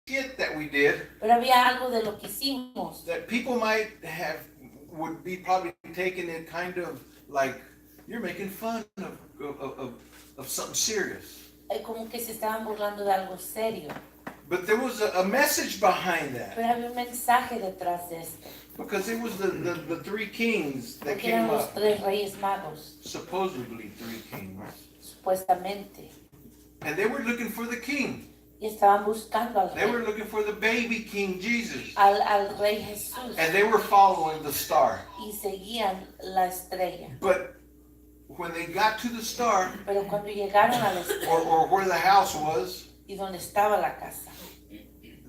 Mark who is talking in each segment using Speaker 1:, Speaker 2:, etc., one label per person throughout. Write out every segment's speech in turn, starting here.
Speaker 1: skit that we did.
Speaker 2: Pero había algo de lo que hicimos.
Speaker 1: That people would be probably taking it kind of like you're making fun of something serious.
Speaker 2: Como que se estaban burlando de algo serio.
Speaker 1: But there was a message behind that.
Speaker 2: Pero había un mensaje detrás de esto.
Speaker 1: Because it was the three kings that
Speaker 2: Porque
Speaker 1: came
Speaker 2: eran los
Speaker 1: up.
Speaker 2: tres reyes magos.
Speaker 1: Supposedly three kings.
Speaker 2: Supuestamente.
Speaker 1: And they were looking for the king.
Speaker 2: Y estaban buscando al
Speaker 1: They were
Speaker 2: rey.
Speaker 1: looking for the baby King Jesus.
Speaker 2: Al rey Jesús.
Speaker 1: And they were following the star.
Speaker 2: Y seguían la estrella.
Speaker 1: But when they got to the star,
Speaker 2: Pero cuando llegaron a la estrella,
Speaker 1: or where the house was,
Speaker 2: y donde estaba la casa,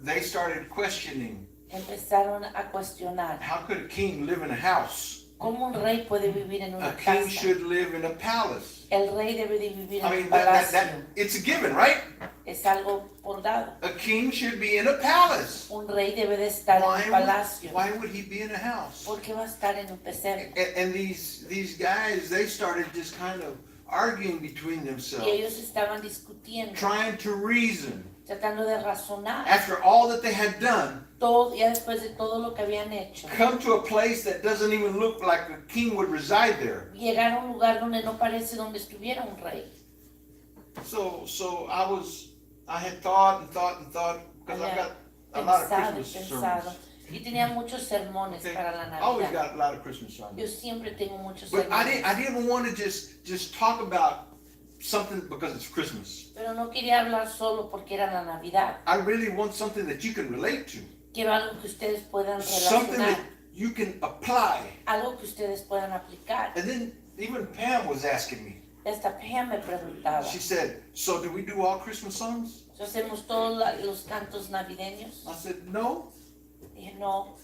Speaker 1: they started questioning.
Speaker 2: empezaron a cuestionar.
Speaker 1: How could a king live in a house?
Speaker 2: ¿Cómo un rey puede vivir en
Speaker 1: A
Speaker 2: una
Speaker 1: king
Speaker 2: casa?
Speaker 1: should live in a palace.
Speaker 2: El rey debe de vivir
Speaker 1: I
Speaker 2: en
Speaker 1: mean,
Speaker 2: un palacio.
Speaker 1: it's a given, right?
Speaker 2: Es algo por dado.
Speaker 1: A king should be in a palace.
Speaker 2: Un rey debe de estar en un palacio.
Speaker 1: Why would he be in a house?
Speaker 2: ¿Por qué va a estar en un pesebre?
Speaker 1: And these guys, they started just kind of arguing between
Speaker 2: Y
Speaker 1: themselves,
Speaker 2: ellos estaban discutiendo,
Speaker 1: trying to reason.
Speaker 2: tratando de razonar.
Speaker 1: After all that they had done,
Speaker 2: Todo, ya después de todo lo que habían hecho,
Speaker 1: come to a place that doesn't even look like a king would reside there.
Speaker 2: llegar a un lugar donde no parece donde estuviera un rey.
Speaker 1: So I had thought, because I've got a lot of
Speaker 2: Pensado,
Speaker 1: Christmas
Speaker 2: pensado.
Speaker 1: sermons.
Speaker 2: Y tenía muchos sermones
Speaker 1: Okay?
Speaker 2: para la
Speaker 1: I always
Speaker 2: Navidad.
Speaker 1: got a lot of Christmas
Speaker 2: Yo
Speaker 1: sermons.
Speaker 2: siempre tengo muchos
Speaker 1: But
Speaker 2: sermones.
Speaker 1: I didn't want to just talk about something because it's Christmas.
Speaker 2: Pero no quería hablar solo porque era la Navidad.
Speaker 1: I really want something that you can relate to.
Speaker 2: Quiero algo que ustedes puedan
Speaker 1: Something
Speaker 2: relacionar.
Speaker 1: that you can apply.
Speaker 2: Algo que ustedes puedan aplicar.
Speaker 1: And then even Pam was asking me.
Speaker 2: Esta Pam me preguntaba,
Speaker 1: She said, "So do we do all Christmas songs?"
Speaker 2: ¿so hacemos todos los cantos navideños?
Speaker 1: I said, "No."
Speaker 2: Dije, no,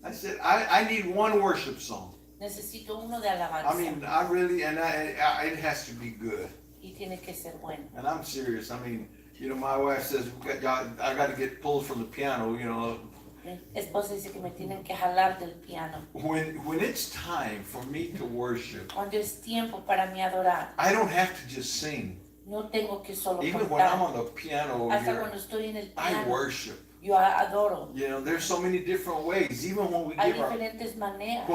Speaker 1: I said, I need one worship song.
Speaker 2: necesito uno de alabanza.
Speaker 1: I mean, I really, and it has to be good.
Speaker 2: Y tiene que ser bueno.
Speaker 1: And I'm serious. I mean, you know, my wife says, I got to get pulled from the piano, you know.
Speaker 2: Mi esposa dice que me tienen que jalar del piano.
Speaker 1: When it's time for me to worship,
Speaker 2: Cuando es tiempo para mí adorar,
Speaker 1: I don't have to just sing.
Speaker 2: no tengo que solo
Speaker 1: Even when I'm on
Speaker 2: cantar.
Speaker 1: the piano over
Speaker 2: Hasta cuando
Speaker 1: here,
Speaker 2: estoy en el
Speaker 1: I
Speaker 2: piano,
Speaker 1: worship.
Speaker 2: yo adoro.
Speaker 1: You know, there's so many different ways. Even when we
Speaker 2: Hay
Speaker 1: give our
Speaker 2: diferentes maneras.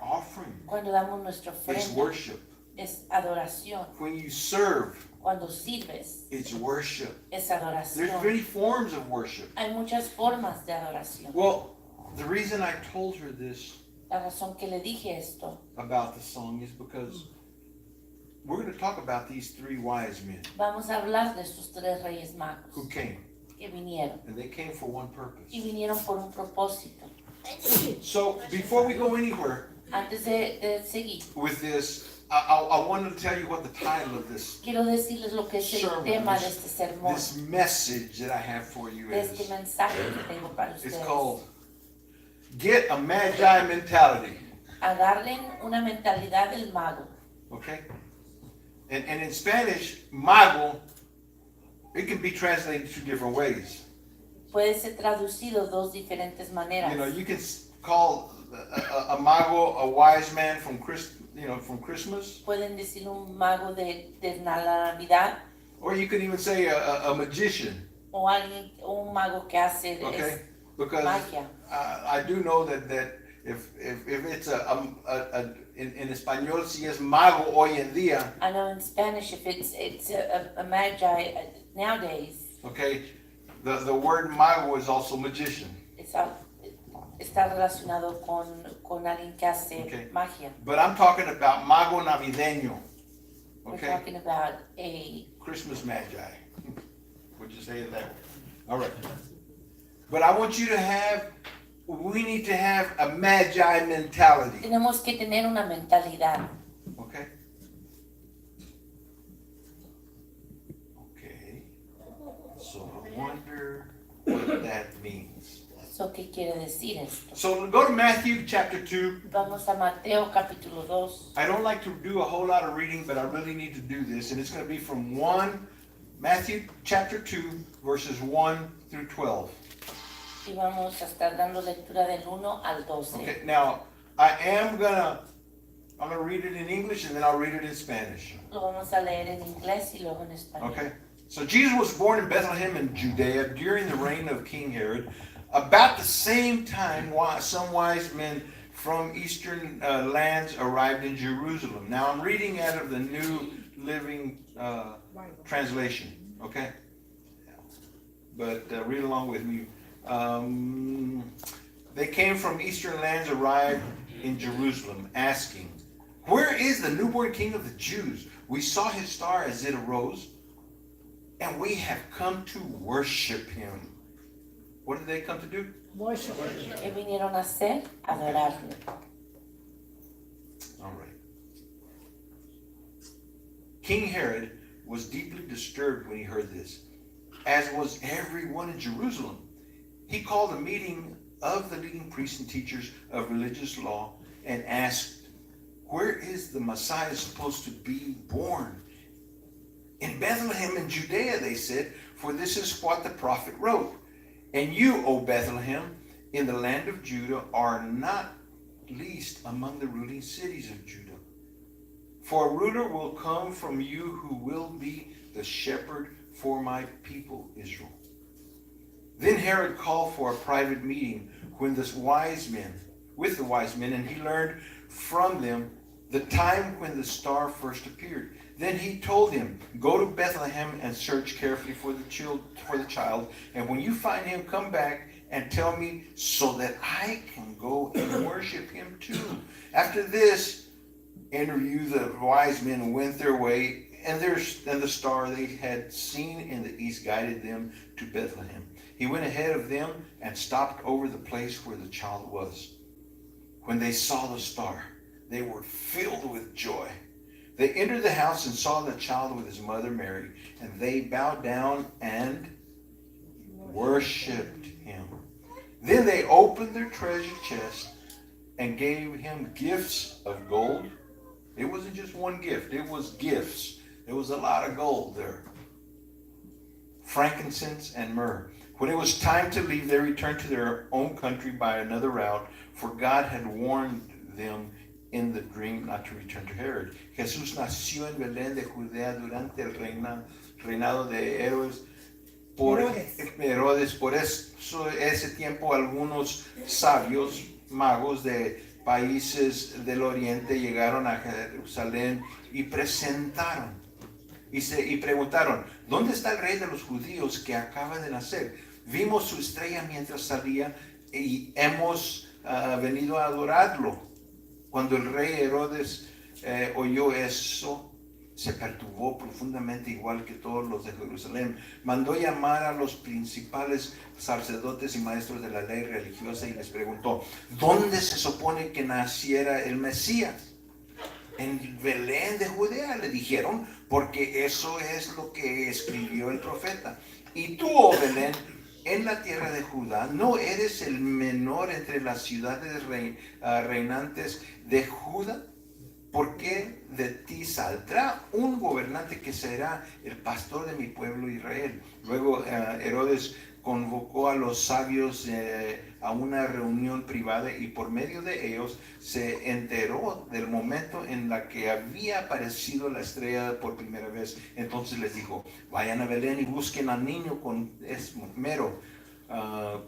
Speaker 1: offering,
Speaker 2: Cuando damos nuestra
Speaker 1: it's
Speaker 2: ofrenda,
Speaker 1: worship.
Speaker 2: es adoración.
Speaker 1: When you serve,
Speaker 2: Cuando sirves,
Speaker 1: it's worship.
Speaker 2: es
Speaker 1: There's
Speaker 2: adoración.
Speaker 1: many forms of worship.
Speaker 2: Hay muchas formas de adoración.
Speaker 1: Well, the reason I told her this
Speaker 2: La razón que le dije esto,
Speaker 1: about the song is because we're going to talk about these three wise men
Speaker 2: vamos a hablar de estos tres reyes magos
Speaker 1: who came,
Speaker 2: que vinieron.
Speaker 1: and they came for one purpose.
Speaker 2: Y vinieron por un propósito.
Speaker 1: So before we go anywhere
Speaker 2: Antes de seguir,
Speaker 1: with this, I wanted to tell you what the title of this
Speaker 2: quiero decirles lo que es el
Speaker 1: sermon,
Speaker 2: tema de este sermón,
Speaker 1: this message that I have for you
Speaker 2: de este
Speaker 1: is.
Speaker 2: mensaje que tengo para
Speaker 1: It's
Speaker 2: ustedes.
Speaker 1: called Get a Magi Mentality.
Speaker 2: Agarren una mentalidad del mago.
Speaker 1: Okay? And in Spanish, mago, it can be translated two different ways.
Speaker 2: Puede ser traducido dos diferentes maneras.
Speaker 1: You know, you can call a mago a wise man from from Christmas,
Speaker 2: Pueden decir un mago de la Navidad,
Speaker 1: or you could even say a magician.
Speaker 2: o un mago que hace
Speaker 1: Okay? Because
Speaker 2: magia.
Speaker 1: I do know that if it's in español, si es mago hoy en día,
Speaker 2: I know in Spanish if it's a magi nowadays,
Speaker 1: okay, the word mago is also magician.
Speaker 2: está relacionado con alguien que hace
Speaker 1: Okay.
Speaker 2: magia.
Speaker 1: But I'm talking about mago navideño.
Speaker 2: We're
Speaker 1: Okay?
Speaker 2: talking about a
Speaker 1: Christmas magi. Would you say it that way? All right. But I want you to we need to have a magi mentality.
Speaker 2: tenemos que tener una mentalidad.
Speaker 1: Okay? Okay. So I wonder what that means.
Speaker 2: So, ¿qué quiere decir esto?
Speaker 1: So go to Matthew chapter 2.
Speaker 2: Vamos a Mateo capítulo 2.
Speaker 1: I don't like to do a whole lot of reading, but I really need to do this. And it's going to be from Matthew chapter 2, verses 1 through 12.
Speaker 2: Y vamos a estar dando lectura del 1 al 12.
Speaker 1: Okay, now I'm gonna read it in English and then I'll read it in Spanish.
Speaker 2: Lo vamos a leer en inglés y luego en español.
Speaker 1: Okay, So Jesus was born in Bethlehem in Judea during the reign of King Herod. About the same time, some wise men from eastern lands arrived in Jerusalem. Now I'm reading out of the New Living Translation, okay? But read along with me. They came from eastern lands, arrived in Jerusalem, asking, "Where is the newborn King of the Jews? We saw his star as it arose, and we have come to worship him." What did they come to do?
Speaker 3: Worship.
Speaker 2: ¿Qué vinieron a hacer? Adorarlo.
Speaker 1: All right. King Herod was deeply disturbed when he heard this, as was everyone in Jerusalem. He called a meeting of the leading priests and teachers of religious law and asked, "Where is the Messiah supposed to be born?" "In Bethlehem in Judea," they said, "for this is what the prophet wrote. And you, O Bethlehem, in the land of Judah, are not least among the ruling cities of Judah. For a ruler will come from you who will be the shepherd for my people Israel." Then Herod called for a private meeting with the wise men, and he learned from them the time when the star first appeared. Then he told him, "Go to Bethlehem and search carefully for the child, and when you find him, come back and tell me so that I can go and worship him too." After this interview, the wise men went their way, and the star they had seen in the east guided them to Bethlehem. He went ahead of them and stopped over the place where the child was. When they saw the star, they were filled with joy. They entered the house and saw the child with his mother Mary, and they bowed down and worshipped him. Then they opened their treasure chest and gave him gifts of gold. It wasn't just one gift, it was gifts. There was a lot of gold there. Frankincense and myrrh. When it was time to leave, they returned to their own country by another route, for God had warned them in the dream not to return to Herod. Jesús nació en Belén de Judea durante el reinado de Herodes. Por eso ese tiempo algunos sabios magos de países del oriente llegaron a Jerusalén y preguntaron, ¿dónde está el rey de los judíos que acaba de nacer? Vimos su estrella mientras salía y hemos venido a adorarlo. Cuando el rey Herodes oyó eso, se perturbó profundamente, igual que todos los de Jerusalén. Mandó llamar a los principales sacerdotes y maestros de la ley religiosa y les preguntó, ¿dónde se supone que naciera el Mesías? En Belén de Judea, le dijeron, porque eso es lo que escribió el profeta. Y tú, oh Belén, en la tierra de Judá, no eres el menor entre las ciudades reinantes de Judá, porque de ti saldrá un gobernante que será el pastor de mi pueblo Israel. Luego Herodes convocó a los sabios a una reunión privada y por medio de ellos se enteró del momento en la que había aparecido la estrella por primera vez. Entonces les dijo, vayan a Belén y busquen al niño con esmero.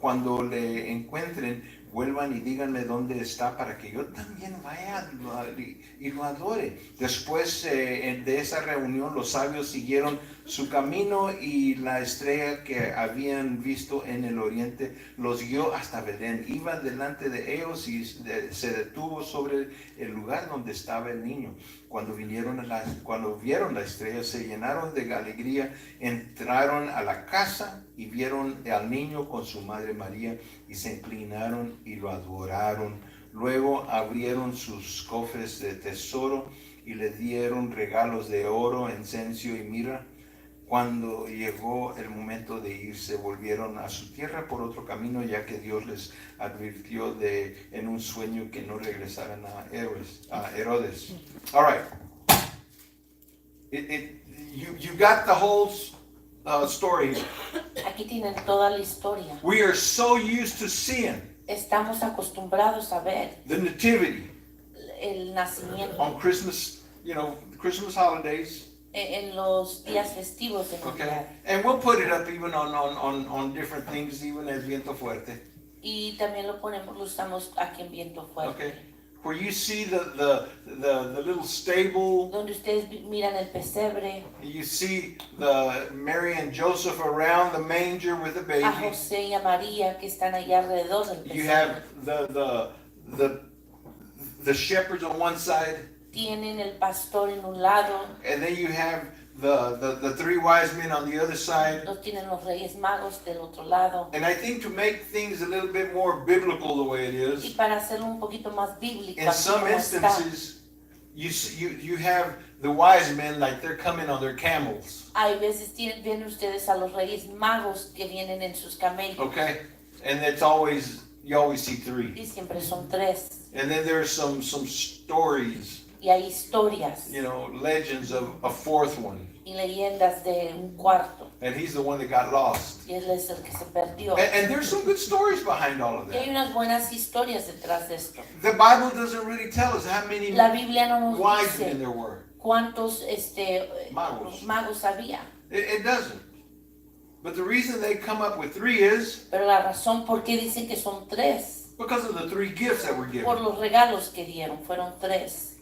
Speaker 1: Cuando le encuentren, vuelvan y díganle dónde está para que yo también vaya y lo adore. Después de esa reunión, los sabios siguieron su camino y la estrella que habían visto en el oriente los guió hasta Belén. Iba delante de ellos y se detuvo sobre el lugar donde estaba el niño. Cuando vieron la estrella, se llenaron de alegría, entraron a la casa y vieron al niño con su madre María y se inclinaron y lo adoraron. Luego abrieron sus cofres de tesoro y le dieron regalos de oro, incienso y mirra. Cuando llegó el momento de irse, volvieron a su tierra por otro camino, ya que Dios les advirtió en un sueño que no regresaran a Herodes. All right. You got the whole story.
Speaker 2: Aquí tienen toda la historia.
Speaker 1: We are so used to seeing
Speaker 2: Estamos acostumbrados a ver
Speaker 1: the nativity
Speaker 2: el nacimiento
Speaker 1: on Christmas, Christmas holidays.
Speaker 2: en los días festivos de
Speaker 1: Okay,
Speaker 2: Navidad.
Speaker 1: and we'll put it up even on different things, even as Viento Fuerte.
Speaker 2: Y también lo usamos aquí en Viento Fuerte.
Speaker 1: Okay, where you see the little stable,
Speaker 2: Donde ustedes miran el pesebre,
Speaker 1: you see the Mary and Joseph around the manger with the
Speaker 2: a
Speaker 1: baby.
Speaker 2: José y a María que están allá alrededor del
Speaker 1: You
Speaker 2: pesebre.
Speaker 1: have the shepherds on one side,
Speaker 2: Tienen el pastor en un lado,
Speaker 1: and then you have the three wise men on the other side.
Speaker 2: los tienen los Reyes Magos del otro lado.
Speaker 1: And I think to make things a little bit more biblical the way it
Speaker 2: Y
Speaker 1: is,
Speaker 2: para hacerlo un poquito más bíblico,
Speaker 1: in
Speaker 2: así
Speaker 1: some
Speaker 2: como está.
Speaker 1: instances, you have the wise men like they're coming on their camels.
Speaker 2: Hay veces ven ustedes a los Reyes Magos que vienen en sus camellos.
Speaker 1: Okay, and you always see three.
Speaker 2: Y siempre son tres.
Speaker 1: And then there's some stories,
Speaker 2: Y hay historias
Speaker 1: legends of a fourth one,
Speaker 2: y leyendas de un cuarto.
Speaker 1: and he's the one that got lost.
Speaker 2: Y él es el que se perdió.
Speaker 1: And there's some good stories behind all of
Speaker 2: Y hay
Speaker 1: that.
Speaker 2: unas buenas historias detrás de esto.
Speaker 1: The Bible doesn't really tell us how many
Speaker 2: La Biblia no nos
Speaker 1: wise men
Speaker 2: dice
Speaker 1: there were.
Speaker 2: cuántos magos había.
Speaker 1: It doesn't. But the reason they come up with three is
Speaker 2: Pero la razón por qué dicen que son tres,
Speaker 1: because of the three gifts that were given.
Speaker 2: por los regalos que dieron, fueron tres.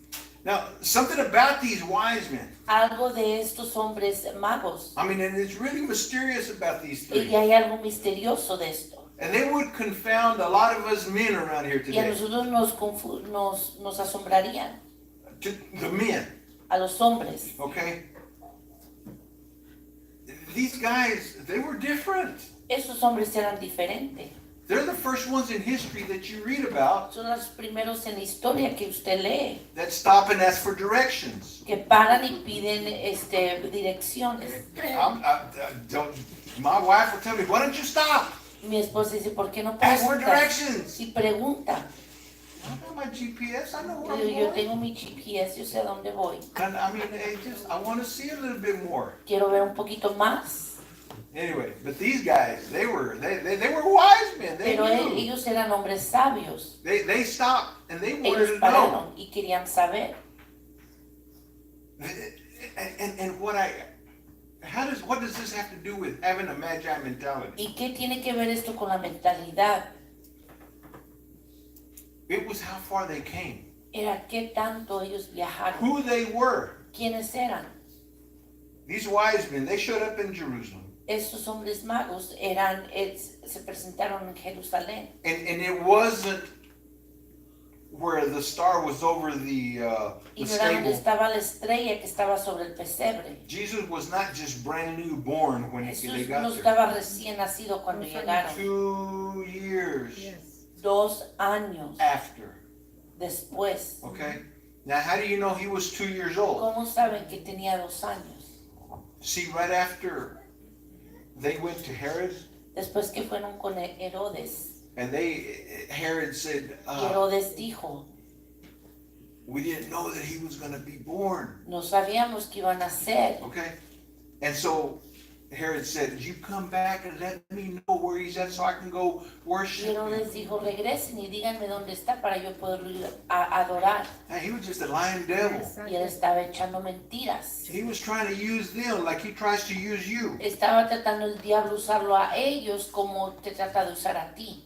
Speaker 1: Now, something about these wise men,
Speaker 2: Algo de estos hombres magos.
Speaker 1: I mean, and it's really mysterious about these three.
Speaker 2: Y hay algo misterioso de esto.
Speaker 1: And they would confound a lot of us men around here
Speaker 2: Y a
Speaker 1: today.
Speaker 2: nosotros nos asombrarían,
Speaker 1: To the men,
Speaker 2: a los hombres.
Speaker 1: okay? These guys, they were different.
Speaker 2: Esos hombres eran diferentes.
Speaker 1: They're the first ones in history that you read about
Speaker 2: Son los primeros en la historia que usted lee,
Speaker 1: that stop and ask for directions.
Speaker 2: que paran y piden direcciones.
Speaker 1: My wife will tell me, why don't you stop?
Speaker 2: Mi esposa dice, ¿por qué no
Speaker 1: Ask for
Speaker 2: preguntas?
Speaker 1: directions.
Speaker 2: Y pregunta.
Speaker 1: I got my GPS, I know where
Speaker 2: Yo
Speaker 1: I'm going.
Speaker 2: tengo mi GPS, yo sé a dónde voy.
Speaker 1: And I mean, I want to see a little bit more.
Speaker 2: Quiero ver un poquito más.
Speaker 1: Anyway, but these guys, they were wise men. They
Speaker 2: Pero
Speaker 1: knew.
Speaker 2: ellos eran hombres sabios.
Speaker 1: They stopped and they wanted
Speaker 2: Ellos
Speaker 1: to know.
Speaker 2: pararon y querían saber.
Speaker 1: And what does this have to do with having a Magi mentality?
Speaker 2: ¿Y qué tiene que ver esto con la mentalidad?
Speaker 1: It was how far they came,
Speaker 2: Era qué tanto ellos viajaron.
Speaker 1: who they were.
Speaker 2: ¿Quiénes eran?
Speaker 1: These wise men, they showed up in Jerusalem.
Speaker 2: Estos hombres magos se presentaron en Jerusalén.
Speaker 1: And it wasn't where the star was over the
Speaker 2: Y no era donde
Speaker 1: stable.
Speaker 2: estaba la estrella que estaba sobre el pesebre.
Speaker 1: Jesus was not just brand new born when they
Speaker 2: Jesús
Speaker 1: got
Speaker 2: no
Speaker 1: there.
Speaker 2: estaba recién nacido cuando llegaron.
Speaker 1: 2 years
Speaker 2: 2 años
Speaker 1: after.
Speaker 2: después.
Speaker 1: Okay? Now, how do you know he was 2 years old?
Speaker 2: ¿Cómo saben que tenía 2 años?
Speaker 1: See, right after they went to Herod,
Speaker 2: Después que fueron con Herodes.
Speaker 1: and Herod said,
Speaker 2: Y Herodes dijo,
Speaker 1: we didn't know that he was going to be born.
Speaker 2: no sabíamos que iban a nacer.
Speaker 1: Okay? And so Herod said, you come back and let me know where he's at so I can go
Speaker 2: Y
Speaker 1: worship him.
Speaker 2: Herodes dijo, regresen y díganme dónde está para yo poder ir a adorar.
Speaker 1: Now, he was just a lying devil.
Speaker 2: Y él estaba echando mentiras.
Speaker 1: He was trying to use them like he tries to use you.
Speaker 2: Estaba tratando el diablo usarlo a ellos como te trata de usar a ti.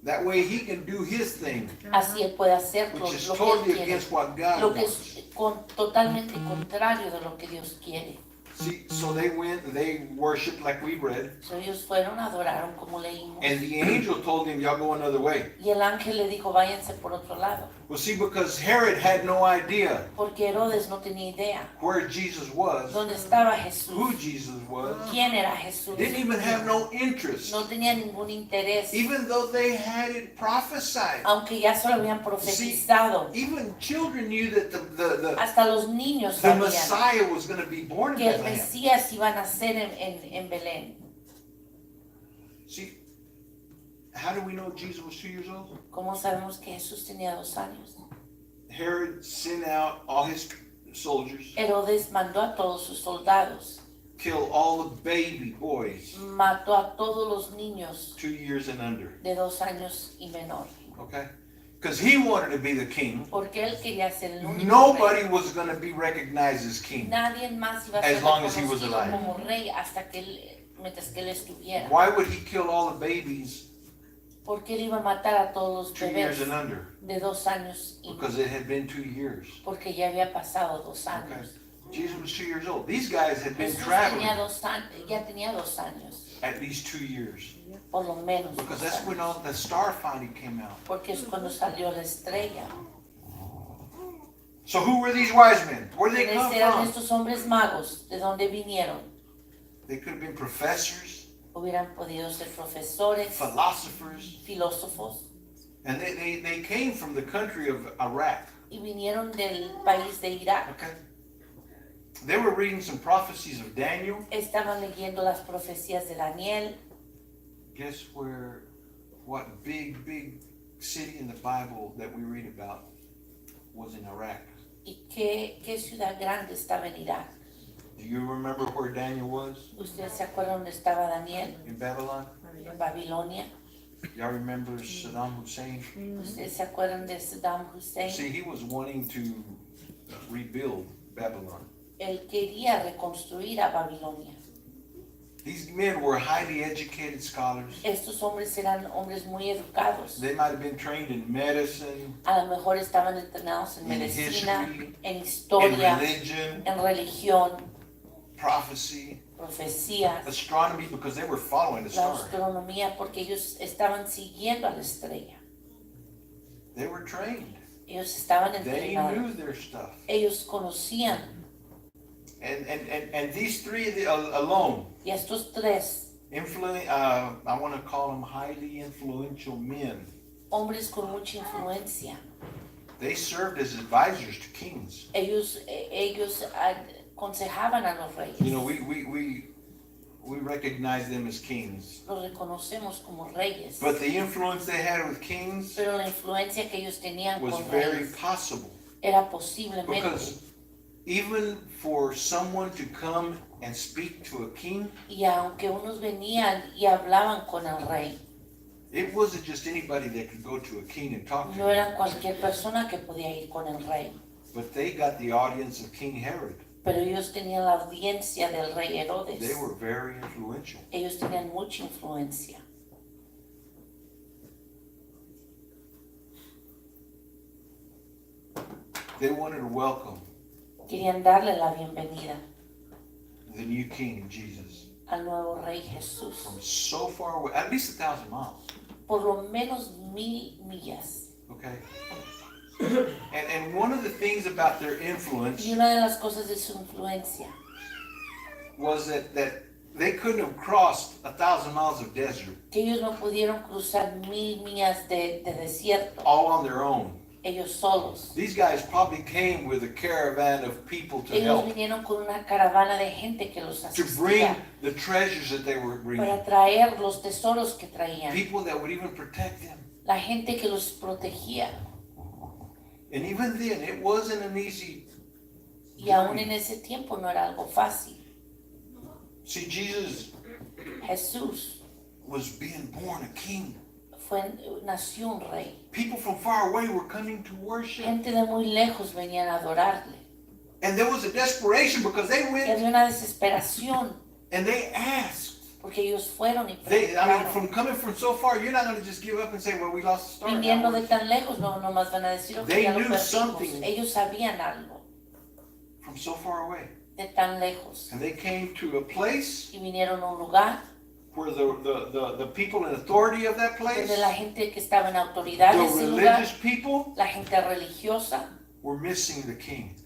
Speaker 1: That way he can do his thing,
Speaker 2: Así él puede hacer
Speaker 1: which is
Speaker 2: lo que él
Speaker 1: totally
Speaker 2: quiere.
Speaker 1: against what God
Speaker 2: Lo que
Speaker 1: wants.
Speaker 2: es totalmente contrario de lo que Dios quiere.
Speaker 1: See, so they went and they worshiped like we read.
Speaker 2: So ellos fueron, adoraron como leímos.
Speaker 1: And the angel told him, y'all go another way.
Speaker 2: Y el ángel le dijo, váyanse por otro lado.
Speaker 1: Well, see, because Herod had no idea
Speaker 2: Porque Herodes no tenía idea
Speaker 1: where Jesus was,
Speaker 2: dónde estaba
Speaker 1: who
Speaker 2: Jesús,
Speaker 1: Jesus was,
Speaker 2: quién era Jesús.
Speaker 1: didn't even have no interest,
Speaker 2: No tenía ningún interés,
Speaker 1: even though they had it prophesied.
Speaker 2: aunque ya se lo habían profetizado.
Speaker 1: Even children knew that the
Speaker 2: Hasta los niños sabían
Speaker 1: Messiah was going to be born in
Speaker 2: que el
Speaker 1: Bethlehem.
Speaker 2: Mesías iba a nacer en Belén.
Speaker 1: See, how do we know Jesus was 2 years old?
Speaker 2: ¿Cómo sabemos que Jesús tenía 2 años?
Speaker 1: Herod sent out all his soldiers,
Speaker 2: Herodes mandó a todos sus soldados,
Speaker 1: kill all the baby boys
Speaker 2: mató a todos los niños
Speaker 1: 2 years and under.
Speaker 2: de 2 años y menor.
Speaker 1: Okay? Because he wanted to be the king.
Speaker 2: Porque él quería ser el único
Speaker 1: Nobody
Speaker 2: rey.
Speaker 1: was going to be recognized as king.
Speaker 2: Nadie más iba a
Speaker 1: As
Speaker 2: ser
Speaker 1: long as he was
Speaker 2: reconocido
Speaker 1: alive.
Speaker 2: como rey hasta que él, mientras que él estuviera.
Speaker 1: Why would he kill all the babies
Speaker 2: Porque él iba a matar a todos los
Speaker 1: 2
Speaker 2: bebés
Speaker 1: years and under?
Speaker 2: de 2 años y
Speaker 1: Because it had been 2 years.
Speaker 2: porque ya había pasado 2
Speaker 1: Okay.
Speaker 2: años.
Speaker 1: Jesus was 2 years old. These guys had been
Speaker 2: Jesús
Speaker 1: traveling
Speaker 2: ya tenía 2 años,
Speaker 1: at least 2 years.
Speaker 2: por lo menos.
Speaker 1: Because
Speaker 2: 2
Speaker 1: that's when
Speaker 2: años.
Speaker 1: all the star finally came out.
Speaker 2: Porque es cuando salió la estrella.
Speaker 1: So who were these wise men? Where did they
Speaker 2: ¿Quiénes
Speaker 1: come
Speaker 2: eran
Speaker 1: from?
Speaker 2: estos hombres magos? ¿De dónde vinieron?
Speaker 1: They could have been professors,
Speaker 2: Hubieran podido ser profesores,
Speaker 1: philosophers,
Speaker 2: filósofos,
Speaker 1: and they came from the country of Iraq.
Speaker 2: y vinieron del país de Irak.
Speaker 1: Okay. They were reading some prophecies of Daniel.
Speaker 2: Estaban leyendo las profecías de Daniel.
Speaker 1: Guess what big city in the Bible that we read about was in Iraq?
Speaker 2: ¿Y qué ciudad grande estaba en Irak?
Speaker 1: Do you remember where Daniel was?
Speaker 2: ¿Ustedes se acuerdan dónde estaba Daniel?
Speaker 1: In Babylon?
Speaker 2: En Babilonia.
Speaker 1: Y'all remember Saddam Hussein?
Speaker 2: ¿Ustedes se acuerdan de Saddam Hussein?
Speaker 1: See, he was wanting to rebuild Babylon.
Speaker 2: Él quería reconstruir a Babilonia.
Speaker 1: These men were highly educated scholars.
Speaker 2: Estos hombres eran hombres muy educados.
Speaker 1: They might have been trained in medicine,
Speaker 2: A lo mejor estaban entrenados en
Speaker 1: In
Speaker 2: medicina,
Speaker 1: history,
Speaker 2: en
Speaker 1: in
Speaker 2: historia,
Speaker 1: religion,
Speaker 2: en religión,
Speaker 1: prophecy,
Speaker 2: profecías,
Speaker 1: astronomy, because they were following the
Speaker 2: la
Speaker 1: star.
Speaker 2: astronomía, porque ellos estaban siguiendo a la estrella.
Speaker 1: They were trained.
Speaker 2: Ellos estaban
Speaker 1: They
Speaker 2: entrenados.
Speaker 1: knew their stuff.
Speaker 2: Ellos conocían.
Speaker 1: And these three alone,
Speaker 2: Y estos tres,
Speaker 1: I want to call them highly influential men.
Speaker 2: hombres con mucha influencia,
Speaker 1: They served as advisors to kings.
Speaker 2: ellos aconsejaban a los reyes.
Speaker 1: You know, we recognize them as kings.
Speaker 2: Los reconocemos como reyes.
Speaker 1: But the influence they had with kings
Speaker 2: Pero la influencia que ellos tenían
Speaker 1: was
Speaker 2: con
Speaker 1: very
Speaker 2: reyes
Speaker 1: possible.
Speaker 2: era posiblemente.
Speaker 1: Because even for someone to come and speak to a king,
Speaker 2: Y aunque unos venían y hablaban con el rey,
Speaker 1: it wasn't just anybody that could go to a king and talk to
Speaker 2: no
Speaker 1: him.
Speaker 2: eran cualquier persona que podía ir con el rey.
Speaker 1: But they got the audience of King Herod.
Speaker 2: Pero ellos tenían la audiencia del rey Herodes.
Speaker 1: They were very influential.
Speaker 2: Ellos tenían mucha influencia.
Speaker 1: They wanted to welcome
Speaker 2: Querían darle la bienvenida
Speaker 1: the new king, Jesus,
Speaker 2: al nuevo rey Jesús.
Speaker 1: from so far away, at least 1,000 miles.
Speaker 2: Por lo menos 1000 millas.
Speaker 1: Okay? And one of the things about their influence
Speaker 2: Y una de las cosas de su influencia
Speaker 1: was that they couldn't have crossed 1,000 miles of desert
Speaker 2: que ellos no pudieron cruzar 1000 millas de desierto,
Speaker 1: all on their own.
Speaker 2: ellos solos.
Speaker 1: These guys probably came with a caravan of people to
Speaker 2: Ellos
Speaker 1: help,
Speaker 2: vinieron con una caravana de gente que los
Speaker 1: to bring
Speaker 2: asistía
Speaker 1: the treasures that they were bringing.
Speaker 2: para traer los tesoros que traían.
Speaker 1: People that would even protect them.
Speaker 2: La gente que los protegía.
Speaker 1: And even then, it wasn't an easy
Speaker 2: Y aún
Speaker 1: journey.
Speaker 2: en ese tiempo no era algo fácil.
Speaker 1: See, Jesus
Speaker 2: Jesús
Speaker 1: was being born a king.
Speaker 2: nació un rey.
Speaker 1: People from far away were coming to worship.
Speaker 2: Gente de muy lejos venían a adorarle.
Speaker 1: And there was a desperation because they
Speaker 2: Y
Speaker 1: went
Speaker 2: había una desesperación
Speaker 1: and they asked.
Speaker 2: porque ellos fueron y
Speaker 1: From coming from so far, you're not going to just give up and say, well, we lost the star.
Speaker 2: viniendo de tan lejos, no nomás van a decir que
Speaker 1: They
Speaker 2: ya lo
Speaker 1: knew
Speaker 2: perdimos.
Speaker 1: something.
Speaker 2: Ellos sabían algo
Speaker 1: From so far away.
Speaker 2: de tan lejos.
Speaker 1: And they came to a place
Speaker 2: Y vinieron a un lugar
Speaker 1: where the people in authority of that place,
Speaker 2: donde la gente que estaba en autoridad de
Speaker 1: the
Speaker 2: ese lugar,
Speaker 1: religious people,
Speaker 2: la gente religiosa,
Speaker 1: were missing the king.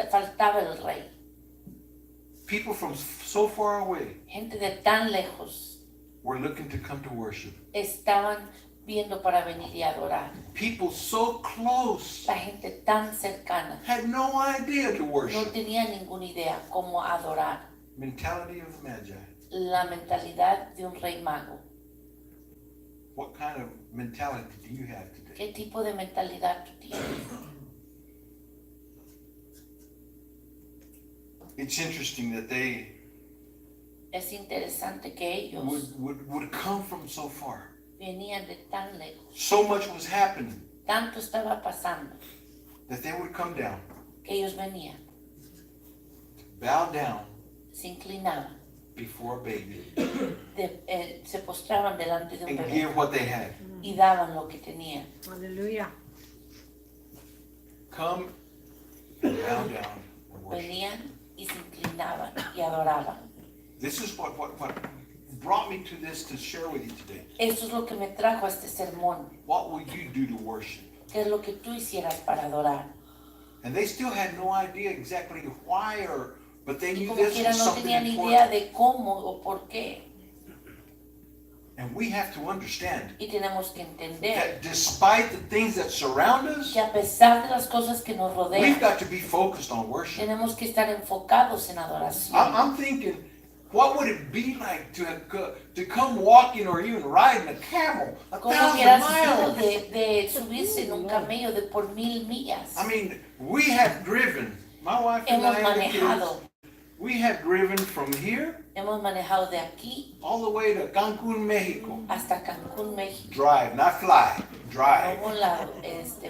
Speaker 2: faltaba el rey.
Speaker 1: People from so far away
Speaker 2: Gente de tan lejos
Speaker 1: were looking to come to worship.
Speaker 2: estaban viendo para venir y adorar.
Speaker 1: People so close
Speaker 2: La gente tan cercana
Speaker 1: had no idea to
Speaker 2: no
Speaker 1: worship.
Speaker 2: tenía ninguna idea cómo adorar.
Speaker 1: Mentality of the Magi.
Speaker 2: La mentalidad de un rey mago.
Speaker 1: What kind of mentality do you have today?
Speaker 2: ¿Qué tipo de mentalidad tú tienes?
Speaker 1: It's interesting that they
Speaker 2: Es interesante que ellos
Speaker 1: would come from so far.
Speaker 2: venían de tan lejos.
Speaker 1: So much was happening
Speaker 2: Tanto estaba pasando
Speaker 1: that they would come down,
Speaker 2: que ellos venían,
Speaker 1: bow down
Speaker 2: se inclinaban,
Speaker 1: before a baby,
Speaker 2: se postraban delante de un
Speaker 1: and
Speaker 2: bebé
Speaker 1: give what they had.
Speaker 2: y daban lo que tenían.
Speaker 3: Aleluya.
Speaker 1: Come and bow down and worship.
Speaker 2: Venían y se inclinaban y adoraban.
Speaker 1: This is what brought me to this to share with you today.
Speaker 2: Esto es lo que me trajo a este sermón.
Speaker 1: What will you do to worship?
Speaker 2: ¿Qué es lo que tú hicieras para adorar?
Speaker 1: And they still had no idea exactly why, but they
Speaker 2: Y
Speaker 1: knew
Speaker 2: como
Speaker 1: this
Speaker 2: quiera
Speaker 1: was
Speaker 2: no
Speaker 1: something
Speaker 2: tenían idea
Speaker 1: important.
Speaker 2: de cómo o por qué.
Speaker 1: And we have to understand
Speaker 2: Y tenemos que entender
Speaker 1: that despite the things that surround us,
Speaker 2: que a pesar de las cosas que nos
Speaker 1: we've
Speaker 2: rodean,
Speaker 1: got to be focused on worship.
Speaker 2: tenemos que estar enfocados en adoración.
Speaker 1: I'm thinking, what would it be like to come walking or even riding a camel
Speaker 2: ¿Cómo
Speaker 1: 1,000
Speaker 2: hubiera sido
Speaker 1: miles?
Speaker 2: de subirse en un camello de por 1000 millas?
Speaker 1: I mean, we have driven, my wife and
Speaker 2: Hemos
Speaker 1: I and the kids,
Speaker 2: manejado,
Speaker 1: we have driven from here
Speaker 2: hemos manejado de aquí
Speaker 1: all the way to Cancun, Mexico.
Speaker 2: hasta Cancún, México.
Speaker 1: Drive, not fly,
Speaker 2: A
Speaker 1: drive.
Speaker 2: un lado,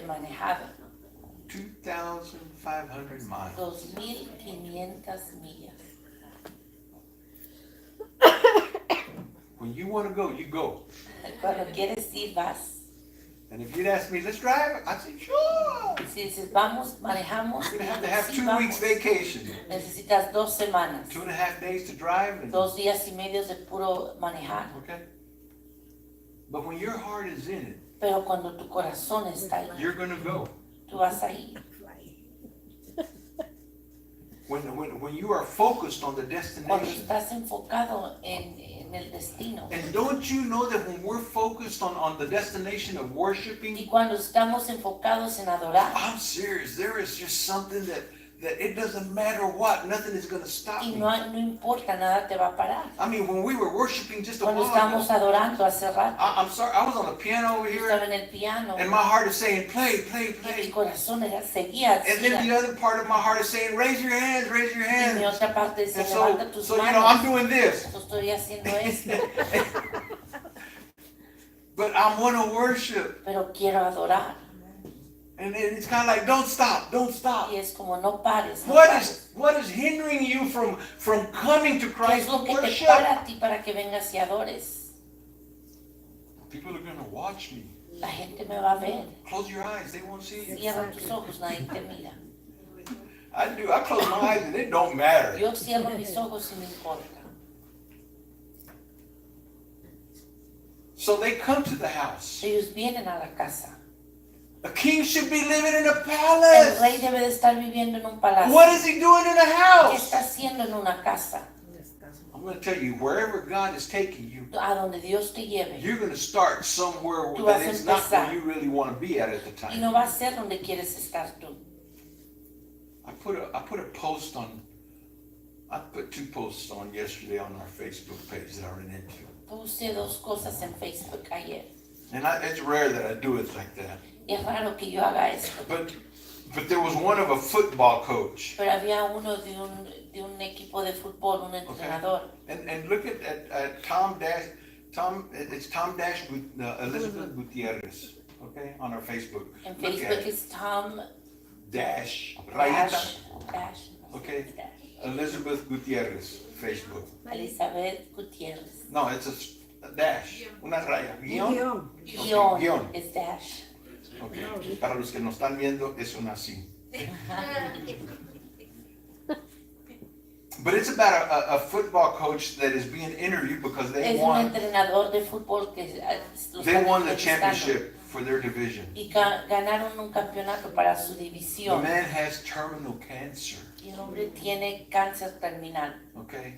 Speaker 2: manejado
Speaker 1: 2,500 miles.
Speaker 2: 2500 millas.
Speaker 1: When you want to go, you go.
Speaker 2: Cuando quieres ir, vas.
Speaker 1: And if you'd ask me, let's drive, I'd say, sure.
Speaker 2: Si dices, vamos, manejamos,
Speaker 1: We're going to have
Speaker 2: sí,
Speaker 1: 2
Speaker 2: vamos.
Speaker 1: weeks vacation.
Speaker 2: Necesitas 2 semanas,
Speaker 1: 2.5 days to drive. And,
Speaker 2: 2 días y medio de puro manejar.
Speaker 1: okay? But when your heart is in it,
Speaker 2: Pero cuando tu corazón está ahí,
Speaker 1: you're going to go.
Speaker 2: tú vas a ir.
Speaker 1: When you are focused on the
Speaker 2: Cuando
Speaker 1: destination.
Speaker 2: estás enfocado en el destino.
Speaker 1: And don't you know that when we're focused on the destination of
Speaker 2: Y
Speaker 1: worshiping,
Speaker 2: cuando estamos enfocados en adorar,
Speaker 1: I'm serious, there is just something that it doesn't matter what, nothing is going to stop
Speaker 2: y
Speaker 1: me.
Speaker 2: no importa, nada te va a parar.
Speaker 1: I mean, when we were worshiping just a
Speaker 2: Cuando
Speaker 1: while
Speaker 2: estamos
Speaker 1: ago,
Speaker 2: adorando hace rato,
Speaker 1: I'm sorry, I was on the piano over
Speaker 2: estaba
Speaker 1: here,
Speaker 2: en el piano
Speaker 1: and my heart is saying, play, play,
Speaker 2: y mi
Speaker 1: play.
Speaker 2: corazón seguía,
Speaker 1: And then the other part of my heart is saying, raise your hands, raise your
Speaker 2: y mi
Speaker 1: hands.
Speaker 2: otra parte decía,
Speaker 1: And
Speaker 2: levanta tus
Speaker 1: so you know, I'm
Speaker 2: manos.
Speaker 1: doing this.
Speaker 2: Yo estoy haciendo esto,
Speaker 1: But I want to worship.
Speaker 2: pero quiero adorar.
Speaker 1: And it's kind of like, don't stop, don't stop.
Speaker 2: Y es como, no pares, no
Speaker 1: What
Speaker 2: pares.
Speaker 1: is hindering you from coming to
Speaker 2: ¿Qué
Speaker 1: Christ
Speaker 2: es
Speaker 1: to
Speaker 2: lo que te
Speaker 1: worship?
Speaker 2: para a ti para que vengas y adores?
Speaker 1: People are going to watch me.
Speaker 2: La gente me va a ver.
Speaker 1: Close your eyes, they won't see you.
Speaker 2: Cierra tus ojos, nadie te mira.
Speaker 1: I do. I close my eyes and it don't matter.
Speaker 2: Yo cierro mis ojos y me importa.
Speaker 1: So they come to the house.
Speaker 2: Ellos vienen a la casa.
Speaker 1: A king should be living in a
Speaker 2: El
Speaker 1: palace.
Speaker 2: rey debe de estar viviendo en un palacio.
Speaker 1: What is he doing in a
Speaker 2: ¿Qué
Speaker 1: house?
Speaker 2: está haciendo en una casa?
Speaker 1: I'm going to tell you, wherever God is taking you,
Speaker 2: A donde Dios te lleve.
Speaker 1: you're going to start somewhere
Speaker 2: Tú
Speaker 1: that
Speaker 2: vas a
Speaker 1: it's not
Speaker 2: empezar.
Speaker 1: where you really want to be at the
Speaker 2: Y
Speaker 1: time.
Speaker 2: no va a ser donde quieres estar tú.
Speaker 1: I put a post on. I put 2 posts on yesterday on our Facebook page that I ran into.
Speaker 2: Puse 2 cosas en Facebook ayer.
Speaker 1: And it's rare that I do it like that.
Speaker 2: Y es raro que yo haga esto.
Speaker 1: But there was one of a football coach.
Speaker 2: Pero había uno de un equipo de fútbol, un entrenador.
Speaker 1: And look at Tom Elizabeth Gutierrez, okay, on our Facebook.
Speaker 2: En
Speaker 1: Look at
Speaker 2: Facebook
Speaker 1: it.
Speaker 2: es Tom
Speaker 1: Dash, rayita,
Speaker 2: Dash.
Speaker 1: okay, Elizabeth Gutierrez, Facebook.
Speaker 2: Elizabeth Gutierrez.
Speaker 1: No, it's a dash, una raya, guión.
Speaker 2: Guión
Speaker 1: guión.
Speaker 2: es Dash.
Speaker 1: Okay. Para los que nos están viendo, es una así. But it's about a football coach that is being interviewed because they
Speaker 2: Es un
Speaker 1: won
Speaker 2: entrenador de fútbol que los
Speaker 1: the
Speaker 2: están entrevistando.
Speaker 1: championship for their division.
Speaker 2: Y ganaron un campeonato para su
Speaker 1: The
Speaker 2: división.
Speaker 1: man has terminal cancer.
Speaker 2: Y el hombre tiene cáncer terminal.
Speaker 1: Okay,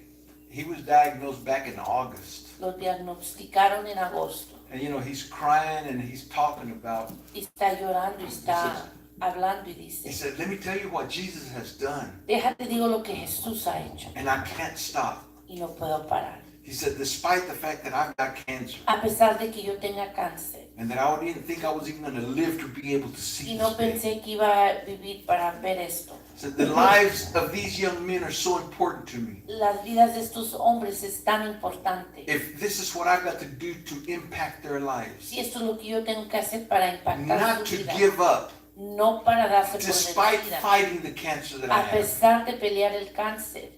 Speaker 1: he was diagnosed back in August,
Speaker 2: Lo diagnosticaron en agosto.
Speaker 1: and you know he's crying and he's talking about.
Speaker 2: Y está llorando y está hablando y
Speaker 1: He
Speaker 2: dice,
Speaker 1: said, "Let me tell you what Jesus has done,
Speaker 2: déjate digo lo que Jesús ha hecho
Speaker 1: and I can't stop."
Speaker 2: y no puedo parar.
Speaker 1: He He said, despite the fact that I've got cancer
Speaker 2: a pesar de que yo tenga cáncer,
Speaker 1: and that I didn't think I was even going to live to be able to see
Speaker 2: y no
Speaker 1: this day.
Speaker 2: pensé que iba a vivir para ver esto.
Speaker 1: He said, the lives of these young men are so important to me.
Speaker 2: Las vidas de estos hombres es tan importante.
Speaker 1: If this is what I've got to do to impact their lives,
Speaker 2: Si esto es lo que yo tengo que hacer para impactar
Speaker 1: not
Speaker 2: su
Speaker 1: to
Speaker 2: vida,
Speaker 1: give up,
Speaker 2: no para darse por
Speaker 1: despite
Speaker 2: vencida,
Speaker 1: fighting the cancer that I
Speaker 2: a
Speaker 1: have,
Speaker 2: pesar de pelear el cáncer,